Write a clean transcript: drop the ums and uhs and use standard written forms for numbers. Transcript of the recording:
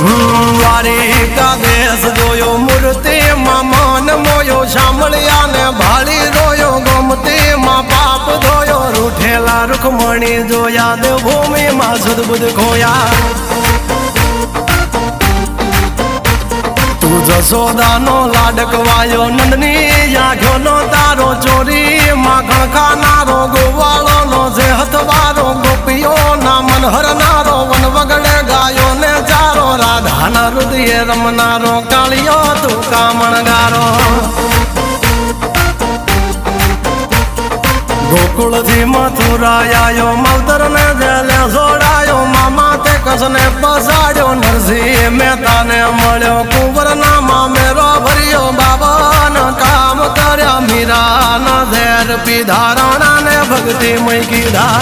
દ્વારિકા દેશ જોયો મૂર્તિમાં મન મોયો સાંભળ્યા ને ભાળી રોયો ગોમતીમાં પાપ ધોયો રૂઠેલા રૂખમણી જોયા દેવભૂમિમાં સદબુદ્ધ ખોયા તું જશોદાનો લાડકવાયો નંદની આંખોનો તારો ચોરી માખણ ખાનારો ગોવાળોનો જે હથવારો ગોપીઓના મન હરનારો વન વગડે ગાયો ને ચારો રાધાના હૃદયે રમનારો કાળિયો તું કામણગારો ગોકુળથી મથુરા આયો માવતર ને જેલે જોડાયો મામા તે કસને પસાડ્યો નરસિંહ મહેતાને મળ્યો કુંવરના મામેરો ભર્યો બાબાના કામ કર્યા મીરાના ઝેર પીધા રાણાને ભક્તિ મય કીધા